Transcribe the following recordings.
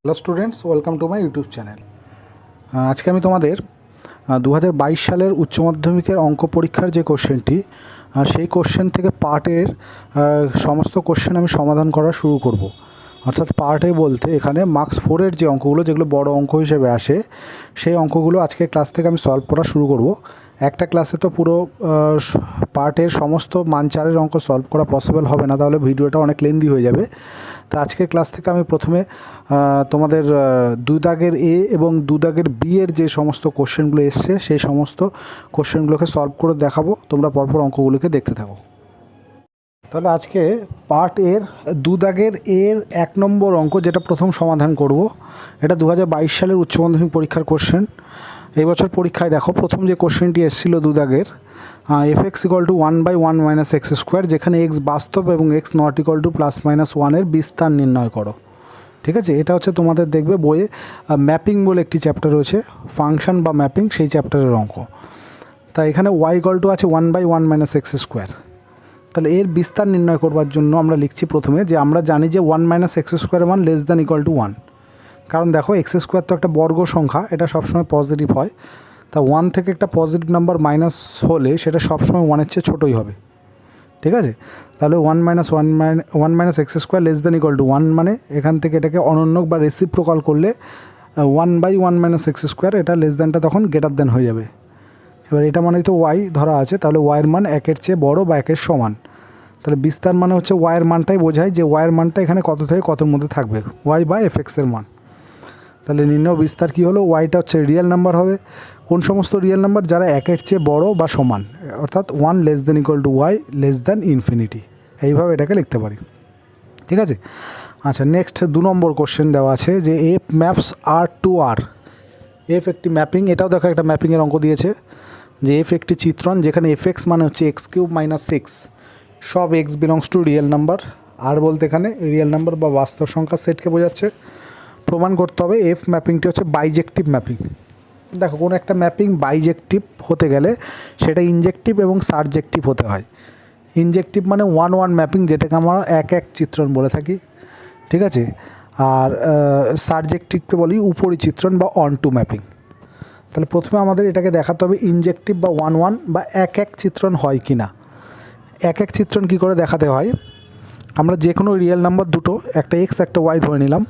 Hello students, welcome to my YouTube channel. আজকে আমি তোমাদের 2022 সালের উচ্চ মাধ্যমিকের অঙ্ক পরীক্ষার যে কোশ্চেনটি, সেই কোশ্চেন থেকে পার্টের সমস্ত কোশ্চেন আমি সমাধান করা শুরু করব। অর্থাৎ পার্টে বলতে এখানে মার্কস 4-এর যে অঙ্কগুলো, যেগুলো বড় অঙ্ক হিসেবে আসে, সেই অঙ্কগুলো আজকের ক্লাস থেকে আমি সলভ করা শুরু করব। একটা ক্লাসে তো পুরো পার্টের সমস্ত মান 4-এর অঙ্ক সলভ করা পসিবল হবে না, তাহলে ভিডিওটা অনেক লেন্দি হয়ে যাবে। তো আজকের ক্লাস থেকে আমি প্রথমে তোমাদের 2 দাগের এ এবং 2 দাগের বি এর যে সমস্ত কোশ্চেনগুলো এসছে, সেই সমস্ত কোশ্চেনগুলোকে সলভ করে দেখাবো। তোমরা পরপর অঙ্কগুলোকে দেখতে থাকো। তাহলে আজকে পার্ট এর 2 দাগের এর 1 নম্বর অঙ্ক, যেটা প্রথম সমাধান করব, এটা 2022 সালের উচ্চ মাধ্যমিক পরীক্ষার কোশ্চেন। এই বছর পরীক্ষায় দেখো প্রথম যে কোশ্চেনটি এসেছিল 2 দাগের, fx = 1/1 - x², যেখানে x বাস্তব এবং x নট ইকুয়াল টু +-1 এর বিস্তার নির্ণয় করো। ঠিক আছে, এটা হচ্ছে তোমাদের দেখবে বইয়ে ম্যাপিং বলে একটি চ্যাপ্টার রয়েছে, ফাংশন বা ম্যাপিং, সেই চ্যাপ্টারের অঙ্ক। তা এখানে y = আছে 1/1 - x²। তাহলে এর বিস্তার নির্ণয় করবার জন্য আমরা লিখছি প্রথমে যে আমরা জানি যে 1 - x² মান <= 1। কারণ দেখো x² তো একটা বর্গ সংখ্যা, এটা সবসময় পজিটিভ হয়। তা 1 থেকে একটা পজিটিভ নাম্বার মাইনাস হলে সেটা সবসময় 1-এর চেয়ে ছোটোই হবে। ঠিক আছে, তাহলে 1 - x² <= 1, মানে এখান থেকে এটাকে অনন্যক বা রেসিপ্রোকাল করলে 1/1 - x², এটা লেসদ্যানটা তখন গ্রেটার দ্যান হয়ে যাবে। এবার এটা মানেই তো y ধরা আছে, তাহলে y এর মান 1-এর চেয়ে বড় বা 1-এর সমান। তাহলে বিস্তার মানে হচ্ছে y এর মানটাই বোঝায় যে y এর মানটা এখানে কত থেকে কতর মধ্যে থাকবে, y বা fx এর মান। তাহলে নির্ণয় বিস্তার কি হলো, yটা হচ্ছে রিয়েল নাম্বার হবে। কোন সমস্ত রিয়েল নাম্বার? যারা 1-এর চেয়ে বড় বা সমান, অর্থাৎ 1 <= y ∞। এইভাবে এটাকে লিখতে পারি। ঠিক আছে, আচ্ছা নেক্সট 2 নম্বর কোশ্চেন দেওয়া আছে যে f maps r to r। f একটি ম্যাপিং, এটাও দেখো একটা ম্যাপিংয়ের অঙ্ক দিয়েছে যে f একটি চিত্রণ যেখানে fx মানে হচ্ছে x³ - 6, সব x belongs to real number. আর বলতে এখানে রিয়েল নাম্বার বা বাস্তব সংখ্যা সেটকে বোঝাচ্ছে। প্রমাণ করতে হবে f ম্যাপিংটি হচ্ছে বাইজেক্টিভ ম্যাপিং। দেখো কোনো একটা ম্যাপিং বাইজেক্টিভ হতে গেলে সেটা ইনজেক্টিভ এবং সারজেক্টিভ হতে হয়। ইনজেক্টিভ মানে 1-1 ম্যাপিং, যেটাকে আমরা 1-1 চিত্রণ বলে থাকি। ঠিক আছে, আর সারজেক্টিভকে বলি উপরি চিত্রণ বা 1-2 ম্যাপিং। তাহলে প্রথমে আমাদের এটাকে দেখাতে হবে ইনজেক্টিভ বা 1-1 বা 1-1 চিত্রণ হয় কি না। 1-1 চিত্রণ কী করে দেখাতে হয়, আমরা যে কোনো রিয়েল নাম্বার দুটো, একটা x একটা y ধরে নিলাম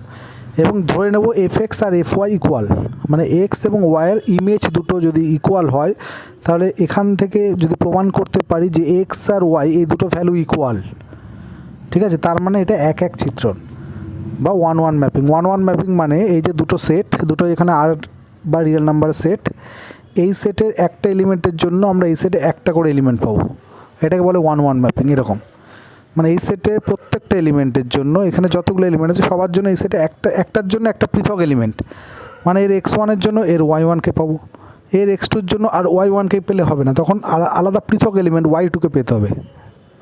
এবং ধরে নেব fx আর fy ইকুয়াল, মানে x এবং y এর ইমেজ দুটো যদি ইকুয়াল হয়, তাহলে এখান থেকে যদি প্রমাণ করতে পারি যে x আর y এই দুটো ভ্যালু ইকুয়াল, ঠিক আছে, তার মানে এটা 1-1 চিত্রণ বা 1-1 ম্যাপিং। 1-1 ম্যাপিং মানে এই যে দুটো সেট, দুটো এখানে আর বা রিয়েল নাম্বারের সেট, এই সেটের একটা এলিমেন্টের জন্য আমরা এই সেটে একটা করে এলিমেন্ট পাবো, এটাকে বলে 1-1 ম্যাপিং। এরকম মানে এই সেটের প্রত্যেকটা এলিমেন্টের জন্য, এখানে যতগুলো এলিমেন্ট আছে সবার জন্য এই সেটে একটার জন্য একটা পৃথক এলিমেন্ট, মানে এর x1 এর জন্য এর y1কে পাবো, এর x2 এর জন্য আর y1কে পেলে হবে না, তখন আলাদা পৃথক এলিমেন্ট y2কে পেতে হবে,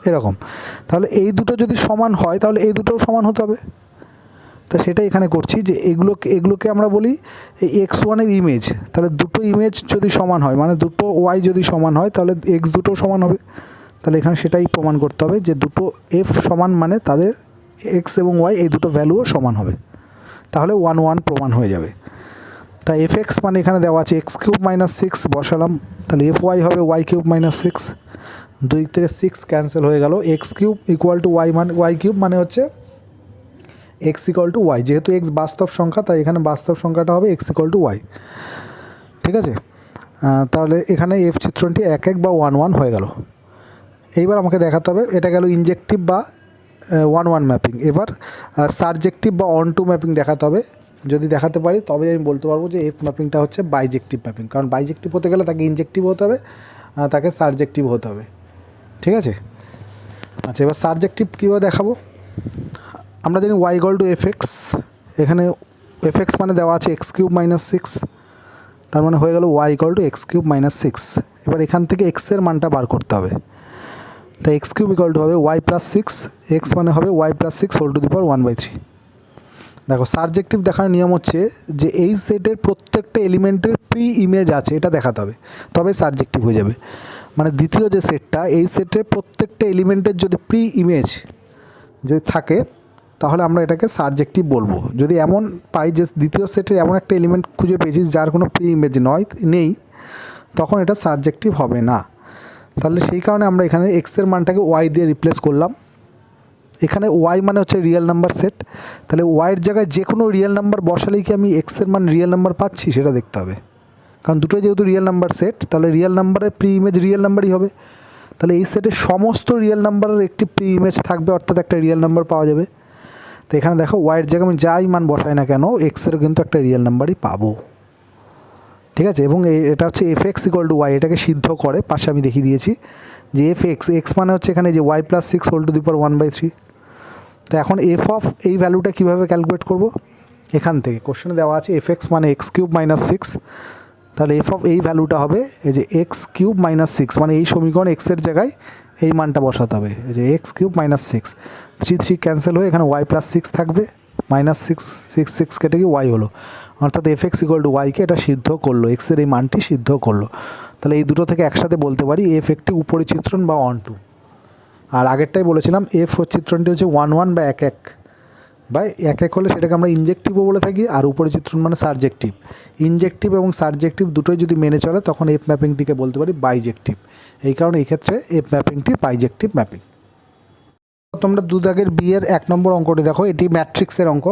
এরকম। তাহলে এই দুটো যদি সমান হয় তাহলে এই দুটোও সমান হতে হবে। তা সেটাই এখানে করছি যে এগুলোকে আমরা বলি এই x1 এর ইমেজ। তাহলে দুটো ইমেজ যদি সমান হয়, মানে দুটো y যদি সমান হয়, তাহলে x দুটোও সমান হবে। তাহলে এখানে সেটাই প্রমাণ করতে হবে যে দুটো f সমান মানে তাদের x এবং y এই দুটো ভ্যালুও সমান হবে, তাহলে 1-1 প্রমাণ হয়ে যাবে। তাই fx মানে এখানে দেওয়া আছে x³ - 6 বসালাম, তাহলে fy হবে y³ - 6, 2 থেকে 6 ক্যান্সেল হয়ে গেল। x³ = y মানে y³ মানে হচ্ছে x = y, যেহেতু x বাস্তব সংখ্যা তাই এখানে বাস্তব সংখ্যাটা হবে x = y। ঠিক আছে, তাহলে এখানে f চিত্রণটি 1-1 বা 1-1 হয়ে গেল। এইবার আমাকে দেখাতে হবে, এটা গেল ইনজেক্টিভ বা 1-1 ম্যাপিং। এবার সারজেক্টিভ বা 1-2 ম্যাপিং দেখাতে হবে। যদি দেখাতে পারি তবে আমি বলতে পারবো যে f ম্যাপিংটা হচ্ছে বাইজেক্টিভ ম্যাপিং, কারণ বাইজেক্টিভ হতে গেলে তাকে ইনজেক্টিভ হতে হবে, তাকে সারজেক্টিভ হতে হবে। ঠিক আছে, আচ্ছা এবার সারজেক্টিভ কীভাবে দেখাবো, আমরা জানি y = fx, এখানে fx মানে দেওয়া আছে x³ - 6, তার মানে হয়ে গেল y = x³ - 6। এবার এখান থেকে x এর মানটা বার করতে হবে, তাই x³ = হবে y + 6, x মানে হবে y + 6 whole to the power 1/3। দেখো সারজেক্টিভ দেখার নিয়ম হচ্ছে যে এই সেটের প্রত্যেকটা এলিমেন্টের প্রি ইমেজ আছে এটা দেখাতে হবে, তবে সারজেক্টিভ হয়ে যাবে। মানে দ্বিতীয় যে সেটটা, এই সেটের প্রত্যেকটা এলিমেন্টের যদি প্রি ইমেজ যদি থাকে তাহলে আমরা এটাকে সাবজেক্টিভ বলবো। যদি এমন পাই যে দ্বিতীয় সেটের এমন একটা এলিমেন্ট খুঁজে পেয়েছি যার কোনো প্রি ইমেজ নেই, তখন এটা সাবজেক্টিভ হবে না। তাহলে সেই কারণে আমরা এখানে এক্সের মানটাকে ওয়াই দিয়ে রিপ্লেস করলাম। এখানে ওয়াই মানে হচ্ছে রিয়েল নাম্বার সেট, তাহলে ওয়াইয়ের জায়গায় যে কোনো রিয়েল নাম্বার বসালেই কি আমি এক্সের মান রিয়েল নাম্বার পাচ্ছি সেটা দেখতে হবে, কারণ দুটোই যেহেতু রিয়েল নাম্বার সেট, তাহলে রিয়েল নাম্বারের প্রি ইমেজ রিয়েল নাম্বারই হবে। তাহলে এই সেটের সমস্ত রিয়েল নাম্বারের একটি প্রি ইমেজ থাকবে, অর্থাৎ একটা রিয়েল নাম্বার পাওয়া যাবে। তো এখানে দেখো ওয়াইয়ের জায়গায় আমি যাই মান বসাই না কেন এক্সেরও কিন্তু একটা রিয়েল নাম্বারই পাবো, ঠিক আছে। এবং এটা হচ্ছে F X equal to Y, এটাকে সিদ্ধ করে পাশে আমি দেখিয়ে দিয়েছি যে এক্স মানে হচ্ছে এখানে যে y plus 6 whole to the power 1/3। তো এখন এফ অফ এই ভ্যালুটা কীভাবে ক্যালকুলেট করব, এখান থেকে কোশ্চেনে দেওয়া আছে এফ এক্স মানে এক্স কিউব মাইনাস 6, তাহলে এফ অফ এই ভ্যালুটা হবে এই যে এক্স কিউব মাইনাস 6, মানে এই সমীকরণ এক্সের জায়গায় এই মানটা বসাতে হবে, এই যে এক্স কিউব মাইনাস 6, 3 ক্যান্সেল হয়ে এখানে ওয়াই প্লাস 6 থাকবে, মাইনাস 6 কেটে গিয়ে ওয়াই হলো, অর্থাৎ এফ এক্স ইকুয়াল টু ওয়াইকে এটা সিদ্ধ করলো, এক্সের এই মানটি সিদ্ধ করলো। তাহলে এই দুটো থেকে একসাথে বলতে পারি এফ একটি উপরিচিত্রণ বা অন টু। আর আগেরটাই বলেছিলাম এফ চিত্রণটি হচ্ছে 1 বা 1 বা 1 হলে সেটাকে আমরা ইনজেক্টিভও বলে থাকি, আর উপরিচিত্রণ মানে সাবজেক্টিভ। ইনজেক্টিভ এবং সাবজেক্টিভ দুটোই যদি মেনে চলে তখন এফ ম্যাপিংটিকে বলতে পারি বাইজেক্টিভ। এই কারণে এই ক্ষেত্রে এফ ম্যাপিংটি বাইজেক্টিভ ম্যাপিং। তোমরা দুদাগের বি এর 1 নম্বর অঙ্কটি দেখো, এটি ম্যাট্রিক্সের অঙ্ক,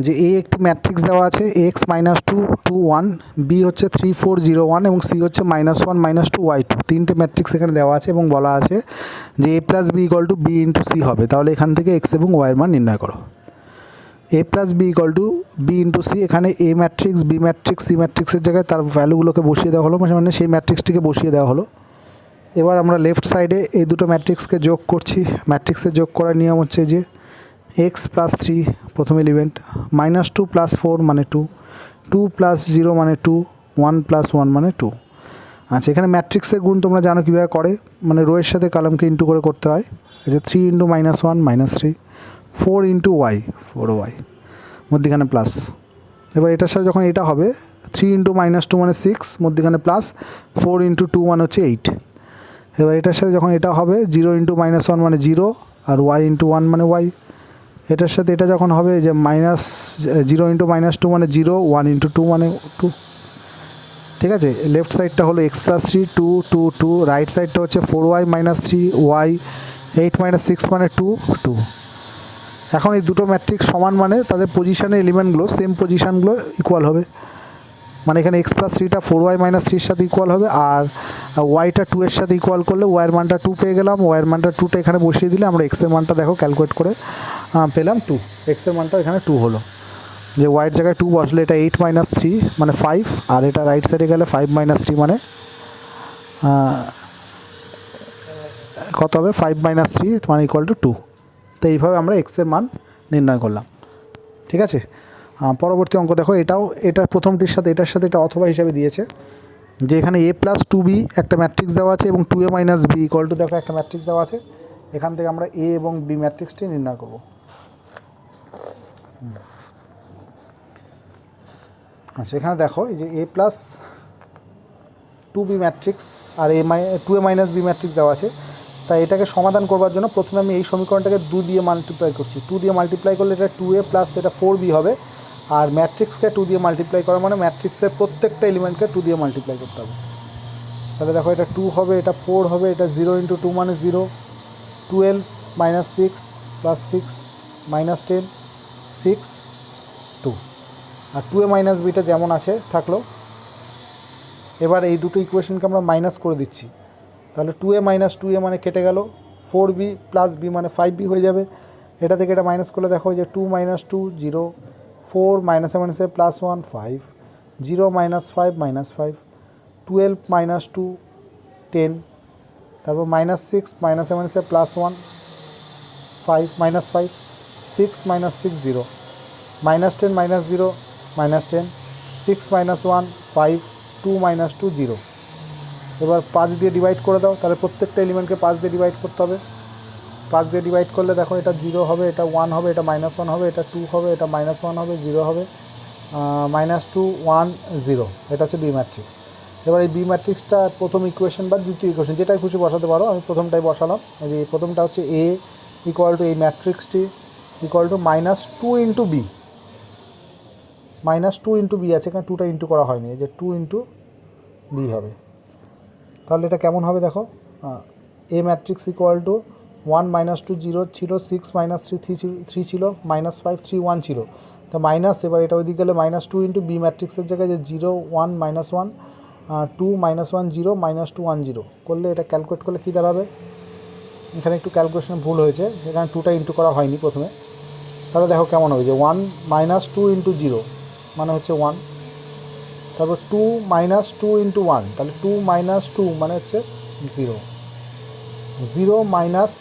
যে এ একটি ম্যাট্রিক্স দেওয়া আছে এক্স মাইনাস 2 2 1, বি হচ্ছে 3 4 0 1 এবং সি হচ্ছে -1 -2 y2, তিনটে ম্যাট্রিক্স এখানে দেওয়া আছে এবং বলা আছে যে A plus B equal to B into C হবে। তাহলে এখান থেকে এক্স এবং ওয়াইয়ের মান নির্ণয় করো। A plus B equal to B into C, এখানে A matrix B matrix C ম্যাট্রিক্সের জায়গায় তার ভ্যালুগুলোকে বসিয়ে দেওয়া হলো, মানে সেই ম্যাট্রিক্সটিকে বসিয়ে দেওয়া হলো। এবার আমরা লেফট সাইডে এই দুটো ম্যাট্রিক্সকে যোগ করছি। ম্যাট্রিক্সে যোগ করার নিয়ম হচ্ছে যে এক্স প্লাস 3 প্রথম এলিমেন্ট, -2 প্লাস 4 মানে 2, 2 প্লাস 0 মানে 2, 1 প্লাস 1 মানে 2। আচ্ছা, এখানে ম্যাট্রিক্সের গুণ তোমরা জানো কীভাবে করে, মানে রোয়ের সাথে কলামকে ইন্টু করে করতে হয়। এই যে 3 ইন্টু -1 -3, 4 ইন্টু ওয়াই 4y, মধ্যিখানে প্লাস। এবার এটার সাথে যখন এটা হবে 3 ইন্টু -2 মানে 6, মধ্যিখানে প্লাস, 4 ইন্টু 2 মানে হচ্ছে 8। এবার এটার সাথে যখন এটা হবে 0 ইন্টু -1 মানে 0, আর y ইন্টু 1 মানে y। এটার সাথে এটা যখন হবে যে -0 ইন্টু -2 মানে 0, 1 ইন্টু 2 মানে 2, ঠিক আছে। লেফট সাইডটা হলো এক্স প্লাস 3 2 2 2, রাইট সাইডটা হচ্ছে 4y - 3y 8 - 6 মানে 2 2। এখন এই দুটো ম্যাট্রিক্স সমান মানে তাদের পজিশনের এলিমেন্টগুলো সেম পজিশানগুলো ইকুয়াল হবে, মানে এখানে এক্স প্লাস 3টা 4y - 3-র সাথে ইকুয়াল হবে, আর ওয়াইটা 2 এর সাথে ইকুয়াল করলে ওয়াইয়ের মানটা 2 পেয়ে গেলাম। ওয়াইয়ের মানটা 2টা এখানে বসিয়ে দিলে আমরা এক্সের মানটা দেখো ক্যালকুলেট করে পেলাম 2, এক্সের মানটা এখানে 2 হলো। যে ওয়াইয়ের জায়গায় 2 বসলে এটা 8 - 3 মানে 5, আর এটা রাইট সাইডে গেলে 5 - 3 মানে কত হবে, 5 - 3 মানে ইকুয়াল টু 2। তো এইভাবে আমরা এক্সের মান নির্ণয় করলাম, ঠিক আছে। পরবর্তী অঙ্ক দেখো, এটা প্রথমটির সাথে এটার সাথে এটা অথবা হিসাবে দিয়েছে, যে এখানে a প্লাস 2b একটা ম্যাট্রিক্স দেওয়া আছে এবং 2a minus b equal to দেখো একটা ম্যাট্রিক্স দেওয়া আছে। এখান থেকে আমরা a এবং b ম্যাট্রিক্সটি নির্ণয় করব। আচ্ছা, এখানে দেখো এই যে a প্লাস 2b ম্যাট্রিক্স আর 2a মাইনাস b ম্যাট্রিক্স দেওয়া আছে। তাই এটাকে সমাধান করবার জন্য প্রথমে আমি এই সমীকরণটাকে 2 দিয়ে মাল্টিপ্লাই করছি। 2 দিয়ে মাল্টিপ্লাই করলে এটা 2a প্লাস এটা 4b হবে, আর ম্যাট্রিক্সকে 2 দিয়ে মাল্টিপ্লাই করা মানে ম্যাট্রিক্সের প্রত্যেকটা এলিমেন্টকে 2 দিয়ে মাল্টিপ্লাই করতে হবে। তাহলে দেখো এটা 2 হবে, এটা 4 হবে, এটা 0 ইন্টু 2 মানে 0, 12 - 6 প্লাস 6 -10 6 2, আর 2a মাইনাস বিটা যেমন আছে থাকলো। এবার এই দুটো ইকুয়েশনকে আমরা মাইনাস করে দিচ্ছি, তাহলে 2a মাইনাস 2a মানে কেটে গেল, 4b প্লাস b মানে 5b হয়ে যাবে। এটা থেকে এটা মাইনাস করলে দেখো যে 2 - 2 0, 4 - প্লাস 1 5, 0 - 5 -5, 12 - 2 10, তারপর -6 - প্লাস 1 5 -5, 6 - 6 0, -10 - 0 -10, 6 - 1 5, 2 - 2 0। এবার 5 দিয়ে ডিভাইড করে দাও, তাহলে প্রত্যেকটা এলিমেন্টকে 5 দিয়ে ডিভাইড করতে হবে। 5 দিয়ে ডিভাইড করলে দেখো এটা 0 হবে, এটা 1 হবে, এটা -1 হবে, এটা 2 হবে, এটা -1 হবে, 0 হবে, -2 1 0। এটা হচ্ছে বি ম্যাট্রিক্স। এবার এই বি ম্যাট্রিক্সটা প্রথম ইকুয়েশন বা দ্বিতীয় ইকুয়েশন যেটাই খুশি বসাতে পারো, আমি প্রথমটাই বসালাম। এই যে প্রথমটা হচ্ছে এ ইকুয়াল টু এই ম্যাট্রিক্সটি equal to minus two into B, minus two into B আছে, এখানে টুটা ইন্টু করা হয়নি, এই যে টু ইন্টু বি হবে। তাহলে এটা কেমন হবে দেখো, এ ম্যাট্রিক্স ইকুয়াল টু 1 মাইনাস 2 0 ছিল, 6 মাইনাস 3 ছিল, মাইনাস 5 3 1 ছিল, তো মাইনাস, এবার এটা ওইদিকে গেলে মাইনাস টু ইন্টু বি ম্যাট্রিক্সের জায়গায় যে 0 1 মাইনাস 1 2 মাইনাস 1 0 মাইনাস 2 1 0 করলে এটা ক্যালকুলেট করলে কী দাঁড়াবে, এখানে একটু ক্যালকুলেশনে ভুল হয়েছে, এখানে টুটা ইন্টু করা হয়নি প্রথমে। তাহলে দেখো কেমন হবে যে 1 মাইনাস 2 ইন্টু 0 মানে হচ্ছে 1, তারপর 2 মাইনাস 2 ইন্টু 1, তাহলে 2 মাইনাস 2 মানে হচ্ছে 0, 0 মাইনাস,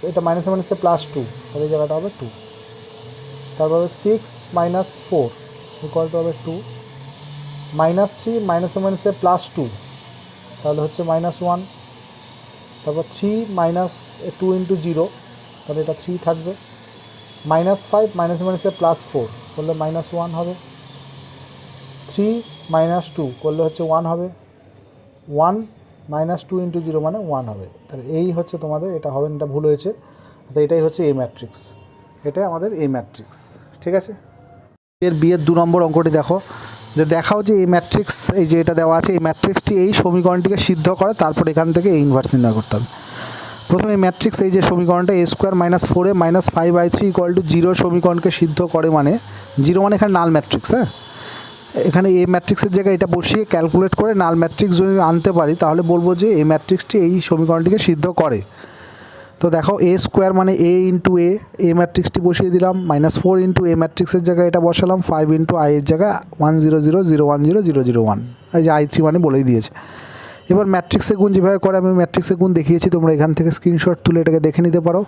এটা মাইনাসে মাইনাসে প্লাস 2, তাহলে এই জায়গাটা হবে 2, তারপর 6 মাইনাস 4 ইকুয়াল টু হবে 2, মাইনাস 3 মাইনাসে মাইনাসে প্লাস 2, তাহলে হচ্ছে মাইনাস 1, তারপর 3 মাইনাস 2 ইন্টু 0, তাহলে এটা 3 থাকবে, মাইনাস 5 মাইনাসে মাইনাসে প্লাস 4 করলে মাইনাস 1 হবে, 3 মাইনাস 2 করলে হচ্ছে 1 হবে, 1 মাইনাস 2 ইন্টু 0 মানে 1 হবে। তাহলে এই হচ্ছে তোমাদের, এটা হবে না, এটা ভুল হয়েছে, তো এটাই হচ্ছে এ ম্যাট্রিক্স, এটাই আমাদের এ ম্যাট্রিক্স, ঠিক আছে। এর বিয়ের 2 নম্বর অঙ্কটি দেখো, যে দেখাও যে এই ম্যাট্রিক্স, এই যে এটা দেওয়া আছে, এই ম্যাট্রিক্সটি এই সমীকরণটিকে সিদ্ধ করে, তারপর এখান থেকে এই ইনভার্স নির্ণয় করতে হবে। প্রথমে এই ম্যাট্রিক্স, এই যে সমীকরণটা A square minus 4a minus 5/3 equal to 0 সমীকরণকে সিদ্ধ করে, মানে 0 মানে এখানে নাল ম্যাট্রিক্স, হ্যাঁ, এখানে এই ম্যাট্রিক্সের জায়গায় এটা বসিয়ে ক্যালকুলেট করে নাল ম্যাট্রিক্স যদি আনতে পারি, তাহলে বলবো যে এই ম্যাট্রিক্সটি এই সমীকরণটিকে সিদ্ধ করে। তো দেখো এ স্কোয়ার মানে এ ইন্টু এ ম্যাট্রিক্সটি বসিয়ে দিলাম, মাইনাস 4 ইন্টু এ ম্যাট্রিক্সের জায়গায় এটা বসালাম, 5 ইন্টু আই এর জায়গায় 1 0 0 0 1 0 0 0 1, এই যে i3 মানে বলেই দিয়েছে। এবার ম্যাট্রিক্সের গুণ যেভাবে করে আমি ম্যাট্রিক্সের গুণ দেখিয়েছি, তোমরা এখান থেকে স্ক্রিনশট তুলে এটাকে দেখে নিতে পারো।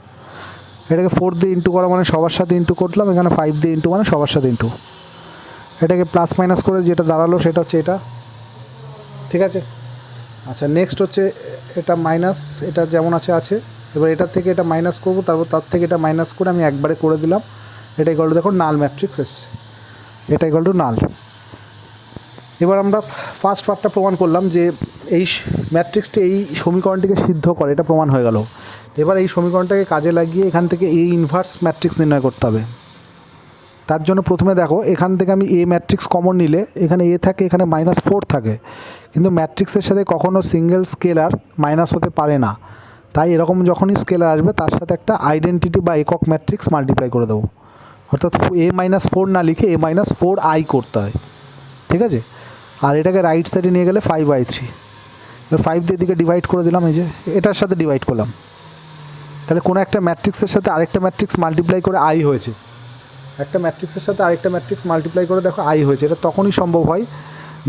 এটাকে 4 দিয়ে ইন্টু করা মানে সবার সাথে ইন্টু করলাম, এখানে 5 দিয়ে ইন্টু মানে সবার সাথে ইন্টু, এটাকে প্লাস মাইনাস করে যেটা দাঁড়ালো সেটা হচ্ছে এটা, ঠিক আছে। আচ্ছা, নেক্সট হচ্ছে এটা মাইনাস, এটা যেমন আছে আছে, এবার এটার থেকে এটা মাইনাস করবো, তারপর তার থেকে এটা মাইনাস করে আমি একবারে করে দিলাম, এটা ইকুয়াল টু দেখো নাল ম্যাট্রিক্স এসছে, এটা ইকুয়াল টু নাল। এবার আমরা ফার্স্ট পার্টটা প্রমাণ করলাম যে এই ম্যাট্রিক্সটি এই সমীকরণটিকে সিদ্ধ করে, এটা প্রমাণ হয়ে গেল। এবার এই সমীকরণটাকে কাজে লাগিয়ে এখান থেকে এই ইনভার্স ম্যাট্রিক্স নির্ণয় করতে হবে। তার জন্য প্রথমে দেখো এখান থেকে আমি এ ম্যাট্রিক্স কমন নিলে, এখানে এ থাকে, এখানে মাইনাস 4 থাকে, কিন্তু ম্যাট্রিক্সের সাথে কখনও সিঙ্গেল স্কেলার মাইনাস হতে পারে না, তাই এরকম যখনই স্কেলার আসবে তার সাথে একটা আইডেন্টিটি বা একক ম্যাট্রিক্স মাল্টিপ্লাই করে দেবো, অর্থাৎ এ মাইনাস 4 না লিখে এ মাইনাস 4i করতে হয়, ঠিক আছে। আর এটাকে রাইট সাইডে নিয়ে গেলে 5/3, এবার 5 দিয়ে দিকে ডিভাইড করে দিলাম, এই যে এটার সাথে ডিভাইড করলাম, তাহলে কোনো একটা ম্যাট্রিক্সের সাথে আরেকটা ম্যাট্রিক্স মাল্টিপ্লাই করে আই হয়েছে, একটা ম্যাট্রিক্সের সাথে আরেকটা ম্যাট্রিক্স মাল্টিপ্লাই করে দেখো আই হয়েছে। এটা তখনই সম্ভব হয়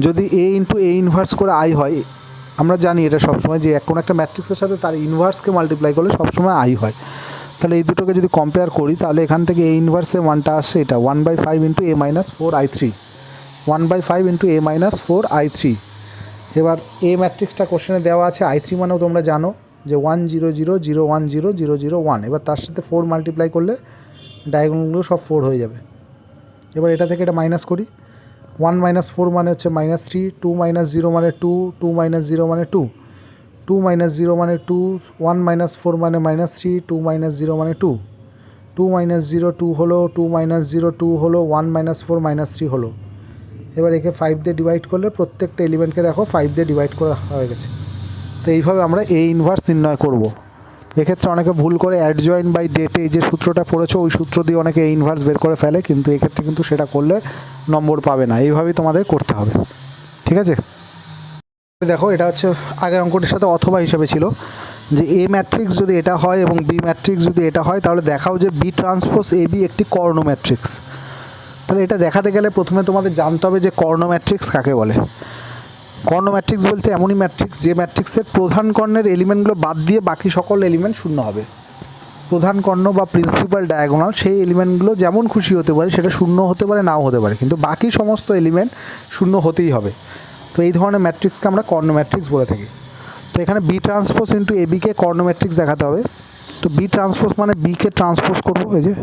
যদি এ ইন্টু এ ইনভার্স করে আই হয়। আমরা জানি এটা সবসময় যে কোনো একটা ম্যাট্রিক্সের সাথে তার ইনভার্সকে মাল্টিপ্লাই করলে সবসময় আই হয়। তাহলে এই দুটোকে যদি কম্পেয়ার করি, তাহলে এখান থেকে এ ইনভার্সে মানটা আসছে এটা 1/5 into a minus 4i3, 1/5 into a minus 4i3। এবার এ ম্যাট্রিক্সটা কোশ্চেনে দেওয়া আছে, i3 মানেও তোমরা জানো যে 1 0 0 0 1 0 0 0 1, এবার তার সাথে 4 মাল্টিপ্লাই করলে ডায়াগোনালগুলো সব 4 হয়ে যাবে। এবার এটা থেকে এটা মাইনাস করি, 1 মাইনাস 4 মানে হচ্ছে মাইনাস 3, 2 মাইনাস 0 মানে 2, 2 মাইনাস 0 মানে 2, 2 মাইনাস 0 মানে 2, 1 মাইনাস 4 মানে মাইনাস 3, 2 মাইনাস 0 মানে 2, 2 মাইনাস 0 2 হলো, 2 মাইনাস 0 2 হলো, 1 মাইনাস 4 মাইনাস 3 হলো। এবার একে 5 দিয়ে ডিভাইড করলে প্রত্যেকটা এলিমেন্টকে দেখো 5 দিয়ে ডিভাইড করা হয়ে গেছে। তো এইভাবে আমরা এ ইনভার্স নির্ণয় করব। এক্ষেত্রে অনেকে ভুল করে অ্যাডজয়েন বাই ডেটে যে সূত্রটা পড়েছো ওই সূত্র দিয়ে অনেকে এ ইনভার্স বের করে ফেলে, কিন্তু এক্ষেত্রে কিন্তু সেটা করলে নম্বর পাবে না, এইভাবেই তোমাদের করতে হবে, ঠিক আছে। দেখো এটা হচ্ছে আগের অঙ্কটির সাথে অথবা হিসেবে ছিল, যে এ ম্যাট্রিক্স যদি এটা হয় এবং বি ম্যাট্রিক্স যদি এটা হয়, তাহলে দেখাও যে বি ট্রান্সপোজ এ বি একটি কর্ণ ম্যাট্রিক্স। তাহলে এটা দেখাতে গেলে প্রথমে তোমাদের জানতে হবে যে কর্ণ ম্যাট্রিক্স কাকে বলে। কর্ণ ম্যাট্রিক্স বলতে এমনই ম্যাট্রিক্স যে ম্যাট্রিক্সের প্রধান কর্ণের এলিমেন্টগুলো বাদ দিয়ে বাকি সকল এলিমেন্ট শূন্য হবে। প্রধান কর্ণ বা প্রিন্সিপাল ডায়াগোনাল সেই এলিমেন্টগুলো যেমন খুশি হতে পারে, সেটা শূন্য হতে পারে নাও হতে পারে, কিন্তু বাকি সমস্ত এলিমেন্ট শূন্য হতেই হবে। তো এই ধরনের ম্যাট্রিক্সকে আমরা কর্ণ ম্যাট্রিক্স বলে থাকি। তো এখানে বি ট্রান্সপোজ ইন্টু এ বিকে কর্ণ ম্যাট্রিক্স দেখাতে হবে। তো বি ট্রান্সপোজ মানে বিকে ট্রান্সপোজ করবো, এই যে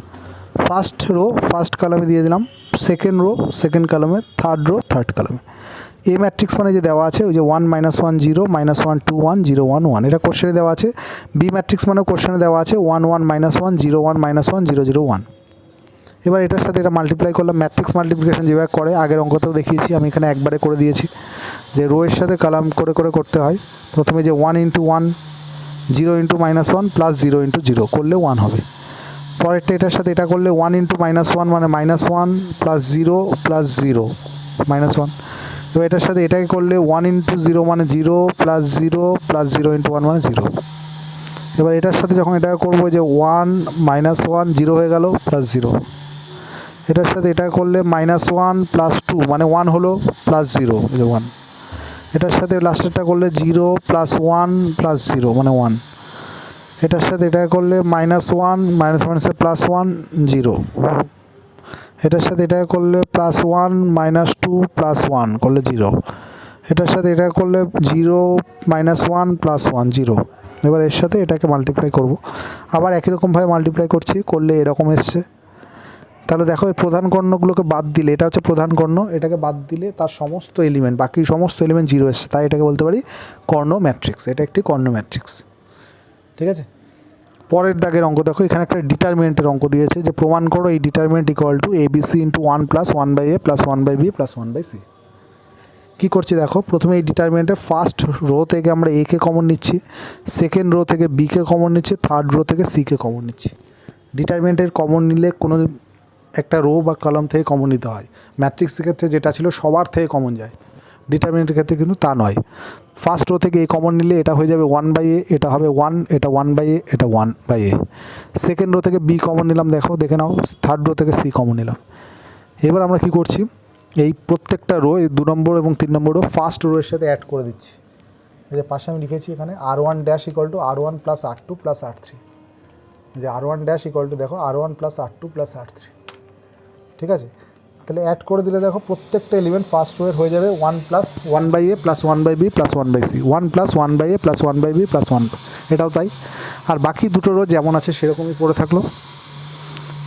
ফার্স্ট রো ফার্স্ট কলামে দিয়ে দিলাম, সেকেন্ড রো সেকেন্ড কলামে, থার্ড রো থার্ড কলামে। এ ম্যাট্রিক্স মানে যে দেওয়া আছে ওই যে 1 -1 0 -1 2 1 0 1 1, এটা কোশ্চেনে দেওয়া আছে। বি ম্যাট্রিক্স মানে কোশ্চেনে দেওয়া আছে 1 1 -1 0 1 -1 0 0 1। এবার এটার সাথে এটা মাল্টিপ্লাই করলাম, ম্যাট্রিক্স মাল্টিপ্লিকেশন যেভাবে করে আগের অঙ্কতেও দেখিয়েছি, আমি এখানে একবারে করে দিয়েছি যে রো এর সাথে কলাম করে করে করতে হয়। প্রথমে যে 1 × 1 0 × -1 প্লাস 0 × 0 করলে 1 হবে। পরেরটা এটার সাথে এটা করলে 1 × -1 মানে -1 প্লাস 0 প্লাস 0 -1। এবার এটার সাথে এটাকে করলে 1 × 0 মানে 0 প্লাস 0 প্লাস 0 × 1 মানে 0। এবার এটার সাথে যখন এটা করবো যে 1 -1 0 হয়ে গেল প্লাস 0। এটার সাথে এটা করলে -1 প্লাস 2 মানে 1 হলো প্লাস 0 এই যে 1। এটার সাথে লাস্টেরটা করলে 0 প্লাস 1 প্লাস 0 মানে 1। এটার সাথে এটা করলে -1 -1 প্লাস 1 0। এটার সাথে এটা করলে +1 -2 +1 করলে 0। এটার সাথে এটা করলে 0 -1 +1 0। এবার এর সাথে এটাকে মাল্টিপ্লাই করব, আবার একই রকমভাবে মাল্টিপ্লাই করছি, করলে এরকম এসছে। তাহলে দেখো এই প্রধান কর্ণগুলোকে বাদ দিলে, এটা হচ্ছে প্রধান কর্ণ, এটাকে বাদ দিলে তার সমস্ত এলিমেন্ট, বাকি সমস্ত এলিমেন্ট 0 এসছে, তাই এটাকে বলতে পারি কর্ণ ম্যাট্রিক্স। এটা একটি কর্ণ ম্যাট্রিক্স, ঠিক আছে। পরের দাগের অঙ্ক দেখো, এখানে একটা ডিটারমিনেন্টের অঙ্ক দিয়েছে যে প্রমাণ করো এই determinant equal to ABC × 1 + 1/a + 1/b + 1/c। কী করছি দেখো, প্রথমে এই ডিটারমিনেন্টের ফার্স্ট রো থেকে আমরা A কে কমন নিচ্ছি, সেকেন্ড রো থেকে B কে কমন নিচ্ছি, থার্ড রো থেকে C কে কমন নিচ্ছি। ডিটারমিনেন্টের কমন নিলে কোনো একটা রো বা কলাম থেকে কমন নিতে হয়। ম্যাট্রিক্সের ক্ষেত্রে যেটা ছিল সবার থেকে কমন যায়, ডিটারমিনেন্টের ক্ষেত্রে কিন্তু তা নয়। ফার্স্ট রো থেকে A কমন নিলে এটা হয়ে যাবে 1/a, এটা হবে 1, এটা 1/a, এটা 1/a। সেকেন্ড রো থেকে B কমন নিলাম, দেখে নাও। থার্ড রো থেকে C কমন নিলাম। এবার আমরা কি করছি, এই প্রত্যেকটা রো, এই 2 নম্বর এবং 3 নম্বর রো ফার্স্ট রো এর সাথে অ্যাড করে দিচ্ছি। এই যে পাশে আমি লিখেছি এখানে R1 dash equal to R1 plus R2 plus R3, যে R1 ড্যাশ ইকুয়াল টু দেখো R1 plus R2 plus R3, ঠিক আছে। তাহলে অ্যাড করে দিলে দেখো প্রত্যেকটা এলিমেন্ট ফার্স্ট রো এর হয়ে যাবে 1 + 1/a + 1/b + 1/c, 1 + 1/a + 1/b + 1, এটাও তাই। আর বাকি দুটো রো যেমন আছে সেরকমই পড়ে থাকলো।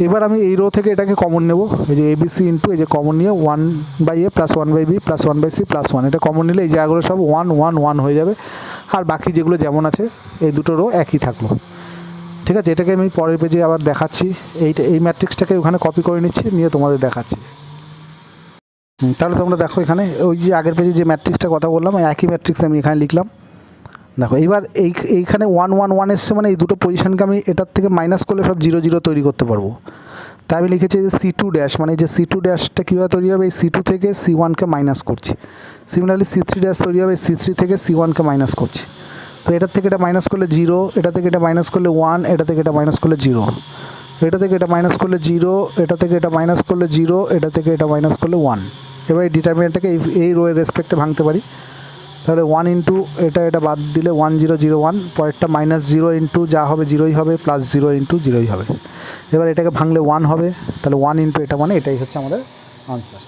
এবার আমি এই রো থেকে এটাকে কমন নেব, এই যে ABC ইন্টু এই যে কমন নিয়ে 1/a + 1/b + 1/c + 1, এটা কমন নিলে এই জায়গাগুলো সব 1 1 1 হয়ে যাবে। আর বাকি যেগুলো যেমন আছে এই দুটো রো একই থাকলো, ঠিক আছে। এটাকে আমি পরের পেজে আবার দেখাচ্ছি, এই ম্যাট্রিক্সটাকে ওখানে কপি করে নিচ্ছি, নিয়ে তোমাদের দেখাচ্ছি। তাহলে তোমরা দেখো এখানে ওই যে আগের পেজে যে ম্যাট্রিক্সটার কথা বললাম, একই ম্যাট্রিক্স আমি এখানে লিখলাম। দেখো এইবার এইখানে 1 1 1 এসছে, মানে এই দুটো পজিশনকে আমি এটার থেকে মাইনাস করলে সব 0 0 তৈরি করতে পারবো। তাই আমি লিখেছি যে C2 ড্যাশ, মানে যে C2 ড্যাশটা কীভাবে তৈরি হবে, এই C2 থেকে C1কে মাইনাস করছি। সিমিলারলি C3 ড্যাশ তৈরি হবে C3 থেকে C1কে মাইনাস করছি। তো এটার থেকে এটা মাইনাস করলে 0, এটা থেকে এটা মাইনাস করলে 1, এটা থেকে এটা মাইনাস করলে 0, এটা থেকে এটা মাইনাস করলে 0, এটা থেকে এটা মাইনাস করলে 0, এটা থেকে এটা মাইনাস করলে 1। এবার এই ডিটারমিনেন্টটাকে এই রো এর রেসপেক্টে ভাঙতে পারি। তাহলে 1 ইন্টু এটা বাদ দিলে 1 0 0 1, পরেরটা -0 ইন্টু যা হবে 0ই হবে, প্লাস 0 ইন্টু 0ই হবে। এবার এটাকে ভাঙলে 1 হবে, তাহলে 1 ইন্টু এটা, মানে এটাই হচ্ছে আমাদের আনসার,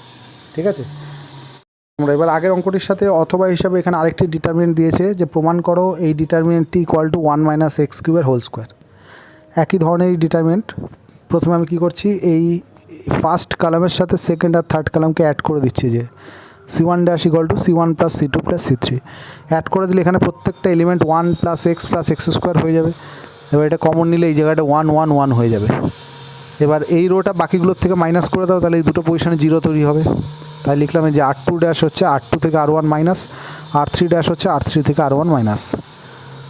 ঠিক আছে। আমরা এবার আগের অঙ্কটির সাথে অথবা হিসাবে এখানে আরেকটি ডিটারমিনেন্ট দিয়েছে যে প্রমাণ করো এই ডিটারমিনেন্টটি equal to 1 - x³ whole square. একই ধরনের ডিটারমিনেন্ট। প্রথমে আমি কি করছি, এই ফার্স্ট কলামের সাথে সেকেন্ড আর থার্ড কলামকে অ্যাড করে দিচ্ছি, যে C1 dash equal to C1 + C2 + C3। Add করে দিলে এখানে প্রত্যেকটা এলিমেন্ট 1 + x + x² হয়ে যাবে। এবার এটা কমন নিলে এই জায়গাটা 1 1 1 হয়ে যাবে। এবার এই রোটা বাকিগুলোর থেকে মাইনাস করে দাও, তাহলে এই দুটো পজিশনে 0 তৈরি হবে। তাই লিখলাম যে R2 ড্যাশ হচ্ছে R2 থেকে R1 মাইনাস, R3 ড্যাশ হচ্ছে R3 থেকে R1 মাইনাস।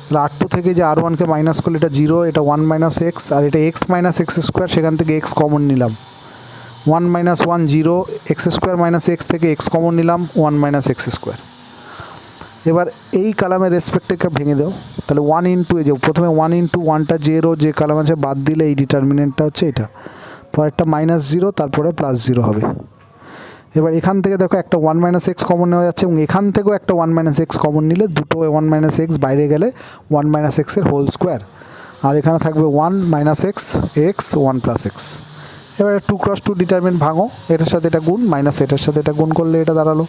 তাহলে R2 থেকে যে R1কে মাইনাস করলে এটা 0, এটা 1 - x, আর এটা x - x², সেখান থেকে x কমন নিলাম, 1 - 1 0, x² - x থেকে x কমন নিলাম, 1 - x²। এবার এই কালামের রেসপেক্টকে ভেঙে দাও, তাহলে 1 ইন্টু এই যে প্রথমে 1 ইন্টু 1টা যে রো যে কালাম আছে বাদ দিলে এই ডিটারমিনেন্টটা হচ্ছে এটা, পরেরটা -0, তারপরে +0 হবে। এবার এখান থেকে দেখো একটা 1 - x কমন নেওয়া যাচ্ছে, এবং এখান থেকেও একটা 1 - x কমন নিলে দুটো 1 - x বাইরে গেলে 1 - x এর হোল স্কোয়ার, আর এখানে থাকবে 1 - x x 1 + x। এবার 2 × 2 ডিটারমিনেন্ট ভাঙো, এটার সাথে এটা গুণ, মাইনাস এটার সাথে এটা গুণ করলে এটা দাঁড়ালো।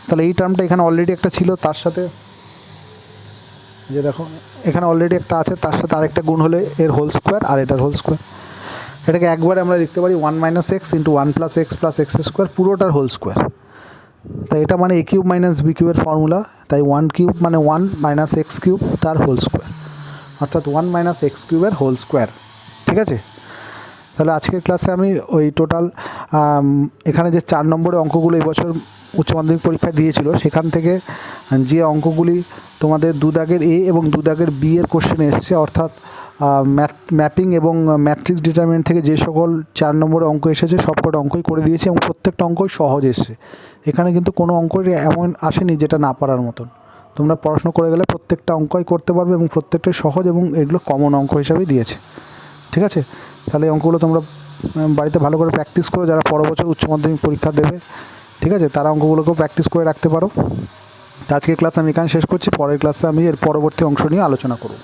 তাহলে এই টার্মটা এখানে অলরেডি একটা ছিল, তার সাথে যে দেখো এখানে অলরেডি একটা আছে, তার সাথে আরেকটা গুণ হলে এর হোল স্কোয়ার আর এটার হোল স্কোয়ার। এটাকে একবারে আমরা লিখতে পারি 1 - x ইন্টু 1 + x + x² পুরোটার হোল স্কোয়ার। তাই এটা মানে a³ - b³ এর ফর্মুলা, তাই 1³ মানে 1 - x³ তার হোল স্কোয়ার, অর্থাৎ 1 - x³ এর হোল স্কোয়ার, ঠিক আছে। তাহলে আজকের ক্লাসে আমি ওই টোটাল এখানে যে 4 নম্বরের অঙ্কগুলো এই বছর উচ্চ মাধ্যমিক পরীক্ষায় দিয়েছিল সেখান থেকে যে অঙ্কগুলি তোমাদের 2 দাগের এ এবং 2 দাগের বি এর কোশ্চেনে এসেছে, অর্থাৎ ম্যাপিং এবং ম্যাট্রিক্স ডিটারমিনেন্ট থেকে যে সকল 4 নম্বরের অঙ্ক এসেছে সবকটা অঙ্কই করে দিয়েছি এবং প্রত্যেকটা অঙ্কই সহজ এসেছে। এখানে কিন্তু কোনো অঙ্কই এমন আসেনি যেটা না পারার মতন। তোমরা পড়াশোনা করে গেলে প্রত্যেকটা অঙ্কই করতে পারবে এবং প্রত্যেকটাই সহজ এবং এগুলো কমন অঙ্ক হিসাবেই দিয়েছে। ঠিক আছে, তাহলে এই অঙ্কগুলো তোমরা বাড়িতে ভালো করে প্র্যাকটিস করো। যারা পরের বছর উচ্চ মাধ্যমিক পরীক্ষা দেবে, ঠিক আছে, তারা অঙ্কগুলোকেও প্র্যাকটিস করে রাখতে পারো। আজকের ক্লাস আমি এখানে শেষ করছি। পরের ক্লাসে আমি এর পরবর্তী অংশ নিয়ে আলোচনা করব।